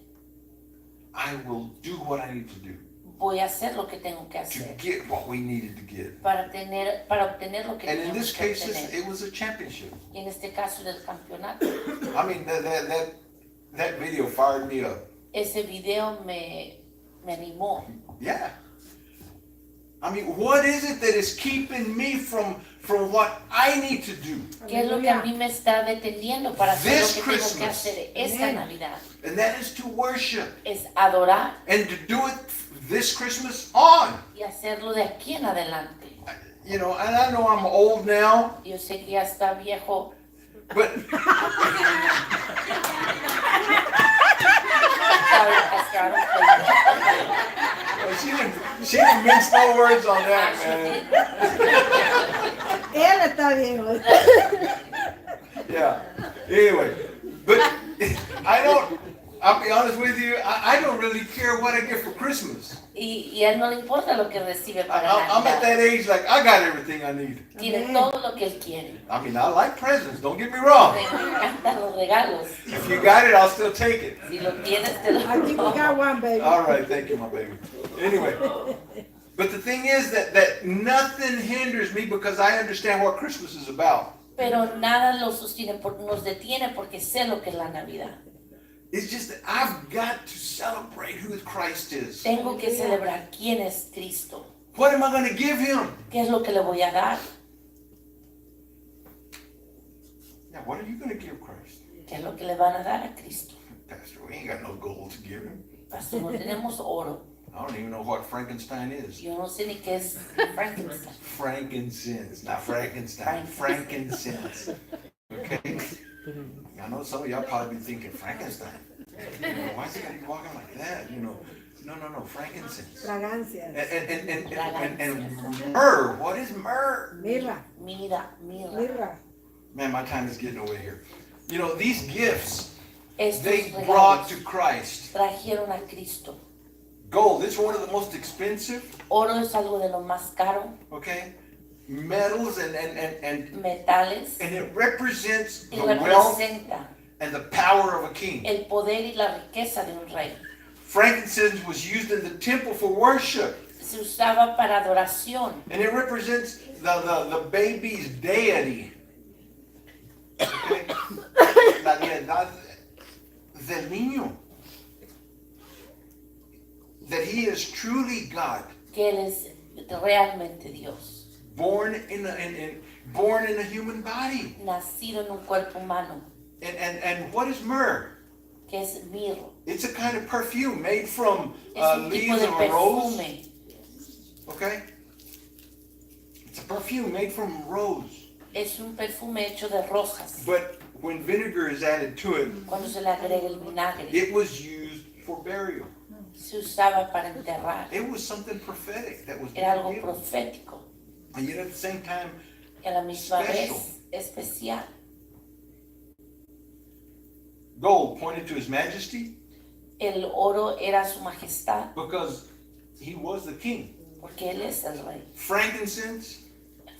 Speaker 1: I will do what I need to do
Speaker 2: voy a hacer lo que tengo que
Speaker 1: to
Speaker 2: hacer
Speaker 1: get what we needed to get.
Speaker 2: para obtener lo que
Speaker 1: And in
Speaker 2: teníamos
Speaker 1: this
Speaker 2: que
Speaker 1: case,
Speaker 2: obtener.
Speaker 1: it was a championship.
Speaker 2: Y en este caso del campeonato,
Speaker 1: I mean, that video fired me up.
Speaker 2: ese video me animó.
Speaker 1: Yeah. I mean, what is it that is keeping me from what I need to do?
Speaker 2: ¿Qué es lo que a mí me está deteniendo para hacer
Speaker 1: This
Speaker 2: lo que tengo que
Speaker 1: Christmas.
Speaker 2: hacer esta Navidad?
Speaker 1: And that is to worship
Speaker 2: Es adorar
Speaker 1: and to do it this Christmas on.
Speaker 2: y hacerlo de aquí en adelante.
Speaker 1: You know, and I know I'm old now,
Speaker 2: Yo sé que ya está viejo,
Speaker 1: but she didn't mince no words on that, man.
Speaker 3: Él está viejo.
Speaker 1: Yeah. Anyway, but I'll be honest with you, I don't really care what I get for Christmas.
Speaker 2: y a él no le importa lo que recibe para
Speaker 1: I'm at
Speaker 2: Navidad.
Speaker 1: that age like I got everything I need.
Speaker 2: Tiene
Speaker 3: Amén.
Speaker 2: todo lo que él quiere.
Speaker 1: I mean, I like presents, don't get me wrong.
Speaker 2: Me encantan los regalos.
Speaker 1: If you got it, I'll still take it.
Speaker 2: Si lo tienes, te lo
Speaker 3: Aquí we got one, baby.
Speaker 1: All right, thank you, my baby. Anyway, but the thing is that nothing hinders me because I understand what Christmas is about.
Speaker 2: Pero nada lo sostiene, nos detiene porque sé lo que es la Navidad.
Speaker 1: It's just that I've got to celebrate who Christ is.
Speaker 2: Tengo que celebrar quién es Cristo.
Speaker 1: What am I going to give him?
Speaker 2: ¿Qué es lo que le voy a dar?
Speaker 1: Now, what are you going to give Christ?
Speaker 2: ¿Qué es lo que le van a dar a Cristo?
Speaker 1: Pastor, we ain't got no gold to give him.
Speaker 2: Pastor, no tenemos oro.
Speaker 1: I don't even know what Frankenstein is.
Speaker 2: Yo no sé ni qué es Frankenstein.
Speaker 1: Frankincense, not Frankenstein. Frankincense. Okay? I know some of y'all probably be thinking Frankenstein. You know, why is he gotta be walking like that? You know, no, frankincense.
Speaker 3: Fragancias.
Speaker 1: And myrrh. What is myrrh?
Speaker 3: Mirra,
Speaker 2: Mira.
Speaker 3: mirra.
Speaker 1: Man, my time is getting away here. You know, these gifts
Speaker 2: Estos
Speaker 1: they brought to
Speaker 2: regalos
Speaker 1: Christ.
Speaker 2: trajeron a Cristo.
Speaker 1: Gold, it's one of the most expensive.
Speaker 2: Oro es algo de lo más caro.
Speaker 1: Okay, metals and
Speaker 2: Metales.
Speaker 1: it represents
Speaker 2: Y
Speaker 1: the wealth
Speaker 2: representa
Speaker 1: and the power of a king.
Speaker 2: el poder y la riqueza de un rey.
Speaker 1: Frankincense was used in the temple for worship,
Speaker 2: Se usaba para adoración.
Speaker 1: and it represents the baby's deity. Okay? La deidad del niño. That he is truly God,
Speaker 2: Que Él es realmente Dios.
Speaker 1: born in a human body.
Speaker 2: Nacido en un cuerpo humano.
Speaker 1: And what is myrrh?
Speaker 2: Que es mirro.
Speaker 1: It's a kind of perfume made from
Speaker 2: Es un tipo
Speaker 1: leaves
Speaker 2: de
Speaker 1: of a rose.
Speaker 2: perfume.
Speaker 1: Okay? It's a perfume made from rose.
Speaker 2: Es un perfume hecho de rosas.
Speaker 1: But when vinegar is added to it,
Speaker 2: Cuando se le agrega el vinagre,
Speaker 1: it was used for burial.
Speaker 2: se usaba para enterrar.
Speaker 1: It was something prophetic that was
Speaker 2: Era algo
Speaker 1: being given.
Speaker 2: profético.
Speaker 1: And yet at the same time,
Speaker 2: Y a la misma
Speaker 1: Special.
Speaker 2: vez especial.
Speaker 1: gold pointed to his majesty
Speaker 2: El oro era su majestad,
Speaker 1: because he was the king.
Speaker 2: porque Él es el rey.
Speaker 1: Frankincense,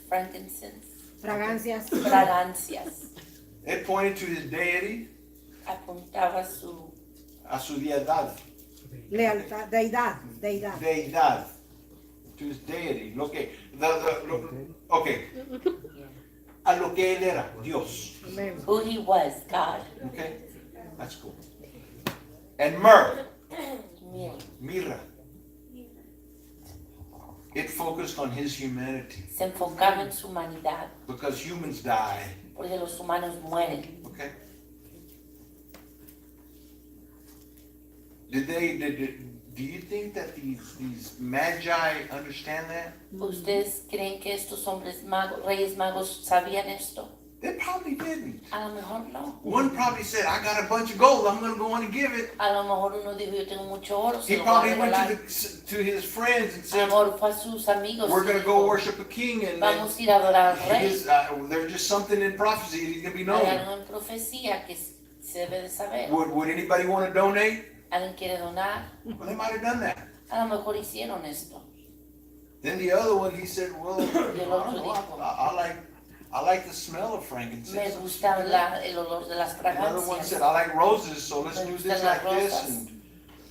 Speaker 2: Frankincense,
Speaker 3: Fragancias.
Speaker 2: fragancias,
Speaker 1: it pointed to his deity,
Speaker 2: apuntaba
Speaker 1: a su deidad.
Speaker 3: Lealtad, deidad, deidad.
Speaker 1: Deidad. To his deity. Okay. A lo que él era, Dios.
Speaker 3: Amen.
Speaker 2: who he was, God.
Speaker 1: Okay? That's cool. And myrrh,
Speaker 2: Mirra.
Speaker 1: mirra. It focused on his humanity
Speaker 2: Se enfocaba en su humanidad,
Speaker 1: because humans die.
Speaker 2: porque los humanos mueren.
Speaker 1: Okay? Do you think that these magi understand that?
Speaker 2: ¿Ustedes creen que estos hombres magos, reyes magos, sabían esto?
Speaker 1: They probably didn't.
Speaker 2: A lo mejor no.
Speaker 1: One probably said, I got a bunch of gold, I'm going to go on and give it.
Speaker 2: A lo mejor uno dijo, yo tengo mucho oro,
Speaker 1: He
Speaker 2: se lo voy a
Speaker 1: probably went
Speaker 2: regalar.
Speaker 1: to his friends and
Speaker 2: A
Speaker 1: said,
Speaker 2: lo mejor fue a sus amigos.
Speaker 1: we're
Speaker 2: y
Speaker 1: going to go
Speaker 2: dijo,
Speaker 1: worship a king. And
Speaker 2: vamos a ir a adorar al rey.
Speaker 1: there's just something in prophecy that he's going to be
Speaker 2: Hay
Speaker 1: known.
Speaker 2: algo en profecía que se debe de saber.
Speaker 1: Would anybody want to donate?
Speaker 2: ¿Alguien quiere donar?
Speaker 1: Well, they might have done that.
Speaker 2: A lo mejor hicieron esto.
Speaker 1: Then the other one, he said, well, I
Speaker 2: el
Speaker 1: don't
Speaker 2: otro
Speaker 1: know,
Speaker 2: dijo,
Speaker 1: I like the smell of
Speaker 2: me
Speaker 1: frankincense.
Speaker 2: gusta el olor de las
Speaker 1: Another one
Speaker 2: fragancias.
Speaker 1: said, I like roses, so let's
Speaker 2: Me
Speaker 1: do
Speaker 2: gustan
Speaker 1: this
Speaker 2: las
Speaker 1: like this.
Speaker 2: rosas.
Speaker 1: And,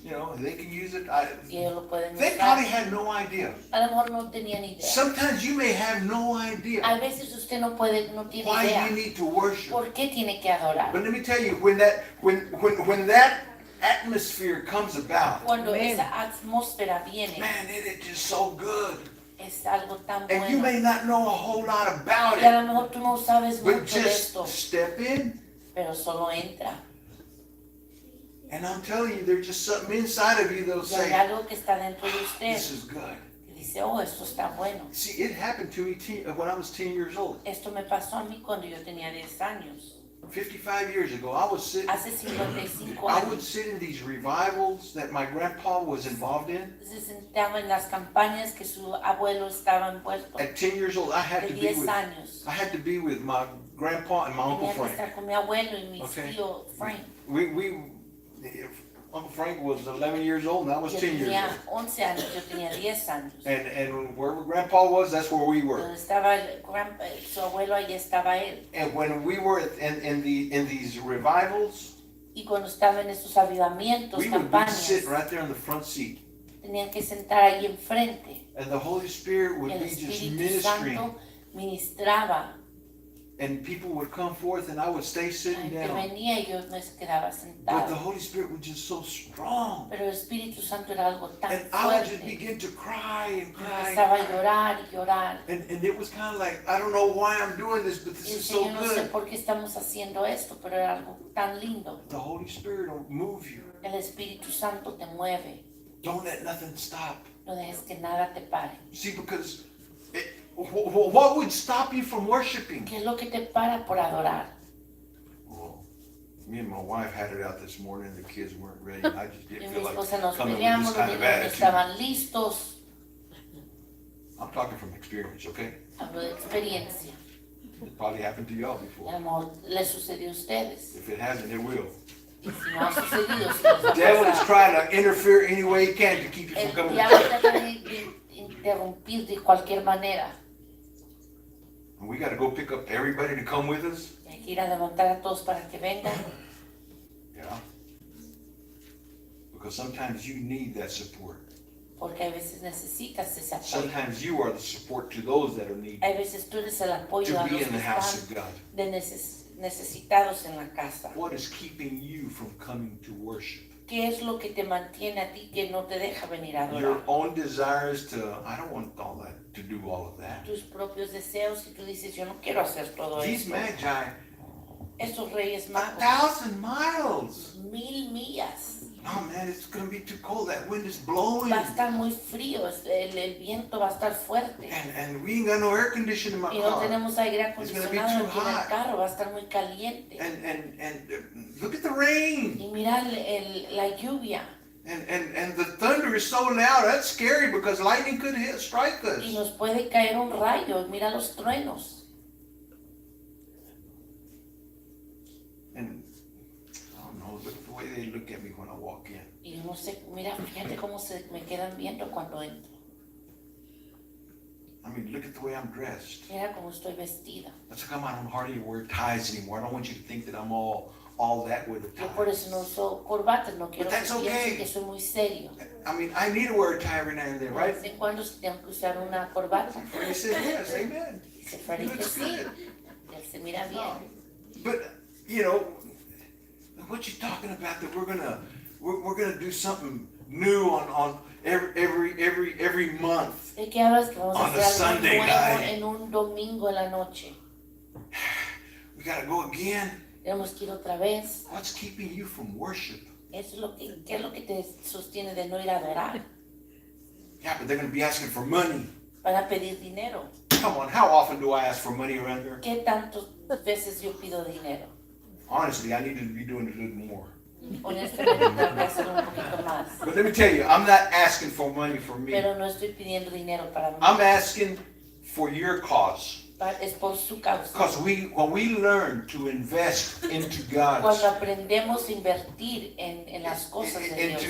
Speaker 1: you know, they can use it.
Speaker 2: Y ellos lo pueden
Speaker 1: They probably
Speaker 2: usar.
Speaker 1: had no idea.
Speaker 2: A lo mejor no tenían idea.
Speaker 1: Sometimes you may have no
Speaker 2: A
Speaker 1: idea
Speaker 2: veces usted no tiene
Speaker 1: why
Speaker 2: idea.
Speaker 1: you need to worship.
Speaker 2: ¿Por qué tiene que adorar?
Speaker 1: But let me tell you, when that atmosphere comes about,
Speaker 2: Cuando
Speaker 3: Amen.
Speaker 2: esa atmósfera viene,
Speaker 1: man, it is just so good.
Speaker 2: es algo tan
Speaker 1: And you
Speaker 2: bueno.
Speaker 1: may not know a whole lot about
Speaker 2: Y a
Speaker 1: it,
Speaker 2: lo mejor tú no sabes
Speaker 1: but
Speaker 2: mucho de
Speaker 1: just
Speaker 2: esto,
Speaker 1: step in.
Speaker 2: pero solo entra.
Speaker 1: And I'm telling you, there's just something inside of you that'll
Speaker 2: Y hay
Speaker 1: say,
Speaker 2: algo que está dentro de usted
Speaker 1: this is good.
Speaker 2: que dice, oh, esto está bueno.
Speaker 1: See, it happened to me when I was 10 years old.
Speaker 2: Esto me pasó a mí cuando yo tenía 10 años.
Speaker 1: 55 years ago, I was sitting,
Speaker 2: Hace 55
Speaker 1: I would
Speaker 2: años.
Speaker 1: sit in these revivals that my grandpa was involved in.
Speaker 2: Se sentaba en las campañas que su abuelo estaba envuelto.
Speaker 1: At 10 years old, I had
Speaker 2: De
Speaker 1: to be
Speaker 2: 10
Speaker 1: with,
Speaker 2: años.
Speaker 1: I had to be with my grandpa and my Uncle
Speaker 2: Tenía que
Speaker 1: Frank.
Speaker 2: estar con mi abuelo y mi
Speaker 1: Okay.
Speaker 2: tío Frank.
Speaker 1: Uncle Frank was 11 years old and I was
Speaker 2: Yo
Speaker 1: 10 years
Speaker 2: tenía
Speaker 1: old.
Speaker 2: 11 años, yo tenía 10 años.
Speaker 1: And wherever grandpa was, that's where we were.
Speaker 2: Donde estaba su abuelo, allí estaba él.
Speaker 1: And when we were in these revivals,
Speaker 2: Y cuando estaba en estos avivamientos,
Speaker 1: we would
Speaker 2: campañas,
Speaker 1: sit right there in the front seat.
Speaker 2: tenían que sentar ahí enfrente.
Speaker 1: And the Holy Spirit
Speaker 2: Y
Speaker 1: would
Speaker 2: el
Speaker 1: be just
Speaker 2: Espíritu
Speaker 1: ministering.
Speaker 2: Santo ministraba.
Speaker 1: And people would come forth and I would stay
Speaker 2: La
Speaker 1: sitting
Speaker 2: gente
Speaker 1: down.
Speaker 2: venía y yo me quedaba
Speaker 1: But the
Speaker 2: sentado.
Speaker 1: Holy Spirit was just so strong.
Speaker 2: Pero el Espíritu Santo era algo tan
Speaker 1: And I would just
Speaker 2: fuerte.
Speaker 1: begin to cry and cry.
Speaker 2: Empezaba a llorar y llorar.
Speaker 1: And it was kind of like, I don't know why I'm doing this, but this
Speaker 2: Y
Speaker 1: is
Speaker 2: decía,
Speaker 1: so
Speaker 2: yo no sé
Speaker 1: good.
Speaker 2: por qué estamos haciendo esto, pero era algo tan lindo.
Speaker 1: The Holy Spirit will move you.
Speaker 2: El Espíritu Santo te mueve.
Speaker 1: Don't let nothing stop.
Speaker 2: No dejes que nada te pare.
Speaker 1: See, because what would stop you from worshiping?
Speaker 2: ¿Qué es lo que te para por adorar?
Speaker 1: Well, me and my wife had it out this morning. The kids weren't ready. I just
Speaker 2: Yo y
Speaker 1: didn't
Speaker 2: mi
Speaker 1: feel like
Speaker 2: esposa nos
Speaker 1: coming with
Speaker 2: peleamos,
Speaker 1: this
Speaker 2: los
Speaker 1: kind of
Speaker 2: niños no
Speaker 1: attitude.
Speaker 2: estaban listos.
Speaker 1: I'm talking from experience, okay?
Speaker 2: Hablo de experiencia.
Speaker 1: It probably happened to y'all
Speaker 2: Y a
Speaker 1: before.
Speaker 2: lo mejor les sucedió a ustedes.
Speaker 1: If it hasn't, it will.
Speaker 2: Y si no ha sucedido, si les
Speaker 1: The
Speaker 2: ha
Speaker 1: devil is
Speaker 2: pasado.
Speaker 1: trying to interfere any way he can to keep you from
Speaker 2: El
Speaker 1: coming to
Speaker 2: diablo
Speaker 1: church.
Speaker 2: trata de interrumpir de cualquier manera.
Speaker 1: And we got to go pick up everybody to come with us.
Speaker 2: Y hay que ir a levantar a todos para que vengan.
Speaker 1: Yeah. Because sometimes you need that support.
Speaker 2: Porque a veces necesitas ese apoyo.
Speaker 1: Sometimes you are the support to those that are needy
Speaker 2: Hay veces tú eres el apoyo
Speaker 1: to
Speaker 2: a
Speaker 1: be
Speaker 2: los
Speaker 1: in
Speaker 2: que
Speaker 1: the house
Speaker 2: están
Speaker 1: of God.
Speaker 2: de necesitados en la casa.
Speaker 1: What is keeping you from coming to worship?
Speaker 2: ¿Qué es lo que te mantiene a ti que no te deja venir a
Speaker 1: Your
Speaker 2: adorar?
Speaker 1: own desires to, I don't want all that, to do all of that.
Speaker 2: Tus propios deseos y tú dices, yo no quiero hacer todo
Speaker 1: These
Speaker 2: esto.
Speaker 1: magi,
Speaker 2: Estos reyes magos,
Speaker 1: 1,000 miles.
Speaker 2: 1000 millas.
Speaker 1: No, man, it's going to be too cold. That wind is blowing.
Speaker 2: Va a estar muy frío, el viento va a estar fuerte.
Speaker 1: And we ain't got no air conditioning in my
Speaker 2: Y no
Speaker 1: car.
Speaker 2: tenemos aire
Speaker 1: It's gonna be
Speaker 2: acondicionado
Speaker 1: too
Speaker 2: aquí en el
Speaker 1: hot.
Speaker 2: carro, va a estar muy caliente.
Speaker 1: And look at the rain.
Speaker 2: Y mira la lluvia.
Speaker 1: And the thunder is so loud. That's scary because lightning could strike
Speaker 2: Y
Speaker 1: us.
Speaker 2: nos puede caer un rayo, mira los truenos.
Speaker 1: And I don't know, look at the way they look at me when I walk in.
Speaker 2: Y yo no sé, mira, fíjate cómo se me quedan viendo cuando entro.
Speaker 1: I mean, look at the way I'm dressed.
Speaker 2: Mira cómo estoy vestida.
Speaker 1: That's how come I don't hardly wear ties anymore. I don't want you to think that I'm all that with a
Speaker 2: Yo por eso no
Speaker 1: tie.
Speaker 2: uso corbatas, no quiero que
Speaker 1: that's
Speaker 2: piensen
Speaker 1: okay.
Speaker 2: que soy muy serio.
Speaker 1: I mean, I need to wear a tie every now and then,
Speaker 2: De
Speaker 1: right?
Speaker 2: vez en cuando tengo que usar una corbata.
Speaker 1: Freddie said yes, amen.
Speaker 2: Dice
Speaker 1: He
Speaker 2: Freddy que
Speaker 1: looks
Speaker 2: sí,
Speaker 1: good.
Speaker 2: él se mira bien.
Speaker 1: But you know, what you talking about that we're gonna do something new on every month.
Speaker 2: ¿De qué hablas que vamos a
Speaker 1: On a
Speaker 2: hacer algo
Speaker 1: Sunday
Speaker 2: nuevo
Speaker 1: night.
Speaker 2: en un domingo en la noche?
Speaker 1: We gotta go again.
Speaker 2: Tenemos que ir otra vez.
Speaker 1: What's keeping you from worship?
Speaker 2: Eso es ¿qué es lo que te sostiene de no ir a adorar?
Speaker 1: Yeah, but they're gonna be asking for money.
Speaker 2: Van a pedir dinero.
Speaker 1: Come on, how often do I ask for money around here?
Speaker 2: ¿Qué tantas veces yo pido dinero?
Speaker 1: Honestly, I need to be doing a little more.
Speaker 2: Honestamente tengo que hacer un poquito más.
Speaker 1: But let me tell you, I'm not asking for money for me.
Speaker 2: Pero no estoy pidiendo dinero para mí.
Speaker 1: I'm asking for your cause.
Speaker 2: Es por su causa.
Speaker 1: Because when we learn to invest into
Speaker 2: Cuando
Speaker 1: God's,
Speaker 2: aprendemos a invertir en las cosas de Dios,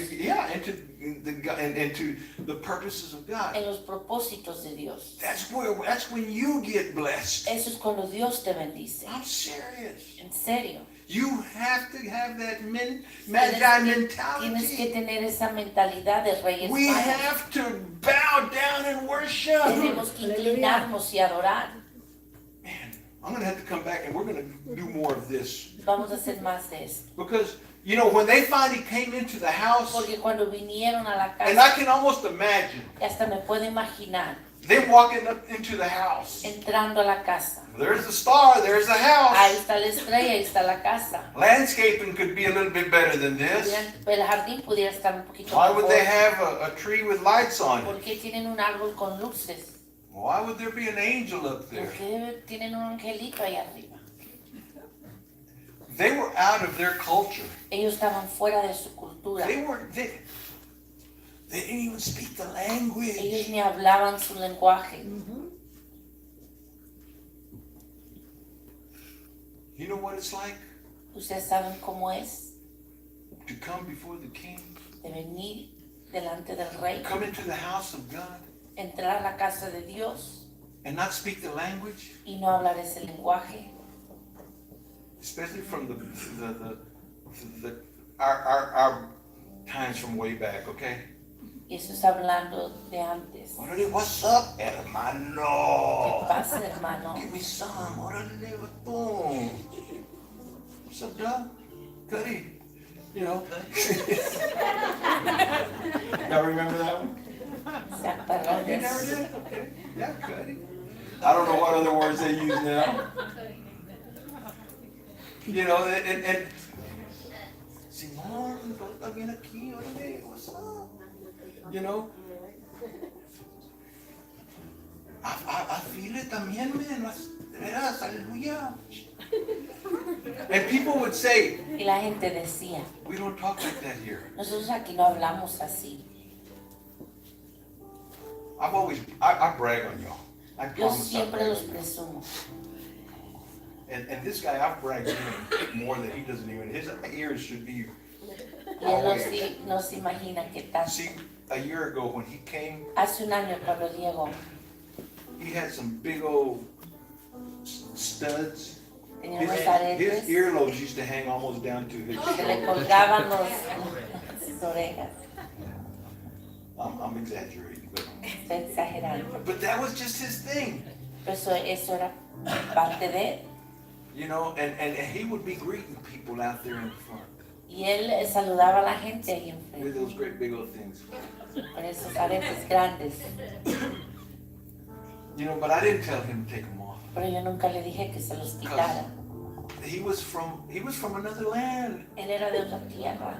Speaker 1: into the purposes of God,
Speaker 2: en los propósitos de Dios,
Speaker 1: that's when you get blessed.
Speaker 2: eso es cuando Dios te bendice.
Speaker 1: I'm serious.
Speaker 2: En serio.
Speaker 1: You have to have that Magi
Speaker 2: Tienes que
Speaker 1: mentality.
Speaker 2: tener esa mentalidad de reyes
Speaker 1: We
Speaker 2: magos.
Speaker 1: have to bow down and worship.
Speaker 2: Tenemos que inclinarnos y adorar.
Speaker 1: Man, I'm going to have to come back and we're going to do more of this.
Speaker 2: Vamos a hacer más de eso.
Speaker 1: Because, you know, when they finally came into the house,
Speaker 2: Porque cuando vinieron a la
Speaker 1: and I
Speaker 2: casa,
Speaker 1: can almost imagine,
Speaker 2: hasta me puedo imaginar
Speaker 1: they walking up into the house.
Speaker 2: entrando a la casa.
Speaker 1: There's the star, there's the
Speaker 2: Ahí
Speaker 1: house.
Speaker 2: está la estrella, ahí está la casa.
Speaker 1: Landscaping could be a little bit better than this.
Speaker 2: El jardín pudiera estar un poquito
Speaker 1: Why would they
Speaker 2: mejor.
Speaker 1: have a tree with lights on it?
Speaker 2: ¿Por qué tienen un árbol con luces?
Speaker 1: Why would there be an angel up
Speaker 2: ¿Por
Speaker 1: there?
Speaker 2: qué tienen un angelito ahí arriba?
Speaker 1: They were out of their culture.
Speaker 2: Ellos estaban fuera de su cultura.
Speaker 1: They didn't even speak the
Speaker 2: Ellos
Speaker 1: language.
Speaker 2: ni hablaban su lenguaje.
Speaker 1: You know what it's like
Speaker 2: Ustedes saben cómo es
Speaker 1: to come before the king,
Speaker 2: de venir delante del rey,
Speaker 1: come into the house of God
Speaker 2: entrar a la casa de Dios
Speaker 1: and not speak the language,
Speaker 2: y no hablar ese lenguaje.
Speaker 1: especially from our times from way back, okay?
Speaker 2: Y eso es hablando de antes.
Speaker 1: Órale, what's up,
Speaker 2: ¿Qué
Speaker 1: hermano?
Speaker 2: pasa, hermano?
Speaker 1: Give me some. Órale, boom. What's up, Doug? Cuddy. You know. Y'all remember that one?
Speaker 2: ¿Se acuerdan de
Speaker 1: You never
Speaker 2: eso?
Speaker 1: did? Okay. Yeah, Cuddy. I don't know what other words they use now. You know, and Simón, está bien aquí, órale, what's up? You know? I feel it también, man. Veras, aleluya. And people would say,
Speaker 2: Y la gente decía,
Speaker 1: we don't talk like that here.
Speaker 2: nosotros aquí no hablamos así.
Speaker 1: I brag on y'all. I
Speaker 2: Yo
Speaker 1: promise I
Speaker 2: siempre
Speaker 1: brag
Speaker 2: los
Speaker 1: on you.
Speaker 2: presumo.
Speaker 1: And this guy, I've bragged on him more than he doesn't even, his ears should be.
Speaker 2: Y él no se imagina qué tal.
Speaker 1: See, a year ago when he came,
Speaker 2: Hace un año cuando llegó,
Speaker 1: he had some big old studs.
Speaker 2: tenía unos
Speaker 1: His
Speaker 2: aretes
Speaker 1: earlobes used to hang almost down to his
Speaker 2: que le
Speaker 1: shoulders.
Speaker 2: colgaban sus orejas.
Speaker 1: I'm exaggerating, but
Speaker 2: Estoy exagerando.
Speaker 1: that was just his thing,
Speaker 2: Pero eso era parte de él.
Speaker 1: you know. And he would be greeting people out there in front
Speaker 2: Y él saludaba a la gente ahí
Speaker 1: with
Speaker 2: enfrente,
Speaker 1: those great big old things,
Speaker 2: con esos aretes grandes.
Speaker 1: you know. But I didn't tell him to take them off.
Speaker 2: Pero yo nunca le dije que se los quitara.
Speaker 1: He was from another land.
Speaker 2: Él era de otra tierra,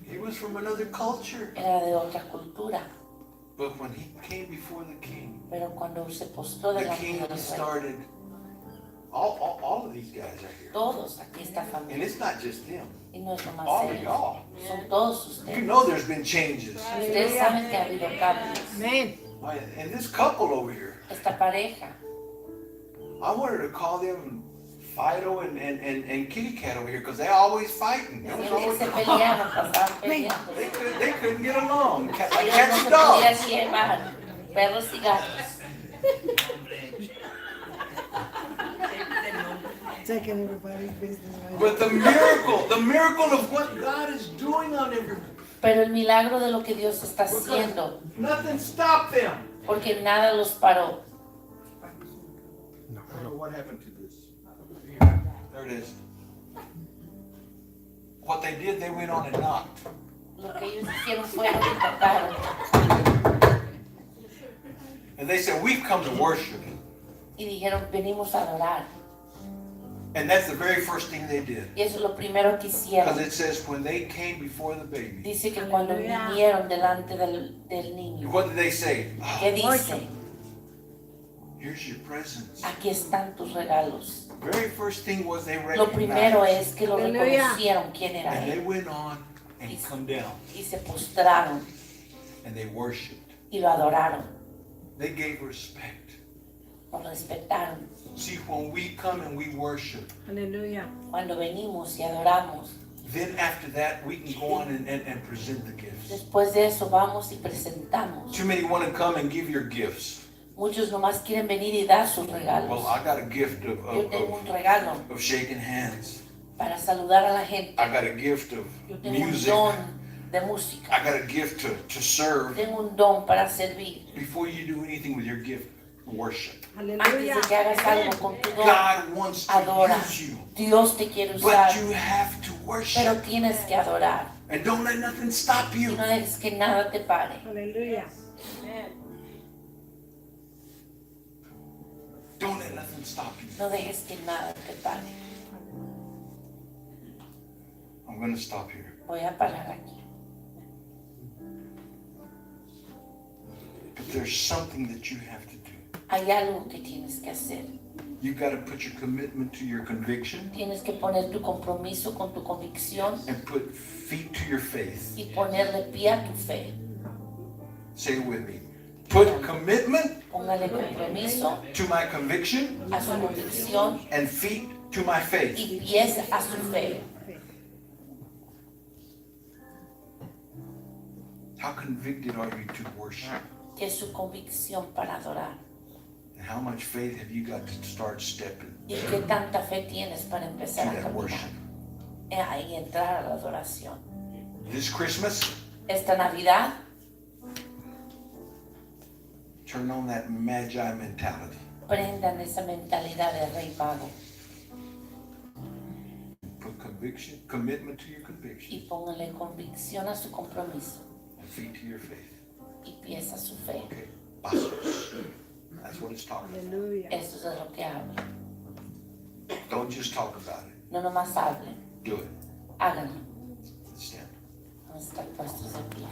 Speaker 1: He was from another culture.
Speaker 2: era de otra cultura.
Speaker 1: But when he came before the king,
Speaker 2: Pero cuando se postró
Speaker 1: the
Speaker 2: delante
Speaker 1: king
Speaker 2: del rey,
Speaker 1: started. All of these guys are here,
Speaker 2: todos aquí esta
Speaker 1: and
Speaker 2: familia,
Speaker 1: it's not just them.
Speaker 2: y no es nomás
Speaker 1: All of
Speaker 2: ellos,
Speaker 1: y'all.
Speaker 2: son todos
Speaker 1: You
Speaker 2: ustedes.
Speaker 1: know, there's been changes.
Speaker 2: Ustedes saben que ha habido cambios.
Speaker 3: Amén.
Speaker 1: And this couple over here,
Speaker 2: Esta pareja,
Speaker 1: I wanted to call them Fido and Kitty Cat over here because they're always fighting. There was
Speaker 2: siempre
Speaker 1: always,
Speaker 2: se peleaban, pasaban peleando.
Speaker 1: they couldn't get along. Like
Speaker 2: Ellos
Speaker 1: cats
Speaker 2: no
Speaker 1: and
Speaker 2: se
Speaker 1: dogs.
Speaker 2: podían llevar, perros y gatos.
Speaker 3: Taking everybody's business. Right?
Speaker 1: But the miracle of what God is doing on everybody,
Speaker 2: Pero el milagro de lo que Dios está haciendo,
Speaker 1: nothing stopped them.
Speaker 2: porque nada los paró.
Speaker 1: I don't know what happened to this. There it is. What they did, they went on and knocked.
Speaker 2: Lo que ellos hicieron fue que tocaron
Speaker 1: And they said, we've come to worship.
Speaker 2: y dijeron, venimos a adorar.
Speaker 1: And that's the very first thing they did.
Speaker 2: Y eso es lo primero que
Speaker 1: Because
Speaker 2: hicieron.
Speaker 1: it says, when they came before the baby,
Speaker 2: Dice que cuando vinieron delante del niño,
Speaker 1: what did they say?
Speaker 2: ¿qué dice?
Speaker 1: Here's your presents.
Speaker 2: Aquí están tus regalos.
Speaker 1: Very first thing was they
Speaker 2: Lo primero
Speaker 1: recognized.
Speaker 2: es que lo
Speaker 3: Aleluya.
Speaker 2: reconocieron quién era
Speaker 1: And they
Speaker 2: él
Speaker 1: went on and come down.
Speaker 2: y se postraron
Speaker 1: And they worshiped.
Speaker 2: y lo adoraron,
Speaker 1: They gave respect.
Speaker 2: lo respetaron.
Speaker 1: See, when we come and we worship,
Speaker 3: Aleluya.
Speaker 2: Cuando venimos y adoramos,
Speaker 1: then after that we can go on and present the gifts.
Speaker 2: después de eso vamos y presentamos.
Speaker 1: Too many want to come and give your gifts.
Speaker 2: Muchos nomás quieren venir y dar sus regalos.
Speaker 1: Well, I got a gift
Speaker 2: Yo tengo un regalo
Speaker 1: of shaking hands.
Speaker 2: para saludar a la gente.
Speaker 1: I got a gift of
Speaker 2: Yo tengo un
Speaker 1: music.
Speaker 2: don de música.
Speaker 1: I got a gift to serve.
Speaker 2: Tengo un don para servir.
Speaker 1: Before you do anything with your gift, worship.
Speaker 2: Antes
Speaker 3: Aleluya.
Speaker 2: de que hagas algo con tu don,
Speaker 1: God wants to
Speaker 2: adora.
Speaker 1: use you,
Speaker 2: Dios te quiere usar,
Speaker 1: but you have to
Speaker 2: pero
Speaker 1: worship.
Speaker 2: tienes que adorar.
Speaker 1: And don't let nothing stop
Speaker 2: Y
Speaker 1: you.
Speaker 2: no dejes que nada te pare.
Speaker 3: Aleluya.
Speaker 1: Don't let nothing stop you.
Speaker 2: No dejes que nada te pare.
Speaker 1: I'm going to stop here.
Speaker 2: Voy a parar aquí.
Speaker 1: But there's something that you have to do.
Speaker 2: Hay algo que tienes que hacer.
Speaker 1: You got to put your commitment to your conviction
Speaker 2: Tienes que poner tu compromiso con tu convicción
Speaker 1: and put feet to your faith.
Speaker 2: y ponerle pie a tu fe.
Speaker 1: Say it with me. Put commitment
Speaker 2: Póngale compromiso
Speaker 1: to my conviction
Speaker 2: a su convicción
Speaker 1: and feet to my faith.
Speaker 2: y pies a su fe.
Speaker 1: How convicted are you to worship?
Speaker 2: Que es su convicción para adorar.
Speaker 1: And how much faith have you got to start stepping
Speaker 2: ¿Y qué tanta fe tienes para
Speaker 1: to
Speaker 2: empezar a
Speaker 1: that
Speaker 2: caminar
Speaker 1: worship?
Speaker 2: y entrar a la adoración?
Speaker 1: This Christmas,
Speaker 2: Esta Navidad,
Speaker 1: turn on that Magi mentality.
Speaker 2: prendan esa mentalidad de rey mago
Speaker 1: Put conviction, commitment to your conviction
Speaker 2: y póngale convicción a su compromiso
Speaker 1: and feet to your faith.
Speaker 2: y pies a su fe.
Speaker 1: Okay, pasos. That's what it's talking about.
Speaker 3: Aleluya.
Speaker 2: Eso es de lo que habla.
Speaker 1: Don't just talk about it.
Speaker 2: No nomás hablen,
Speaker 1: Do it.
Speaker 2: háganlo.
Speaker 1: Stand.
Speaker 2: Vamos a estar puestos de pie.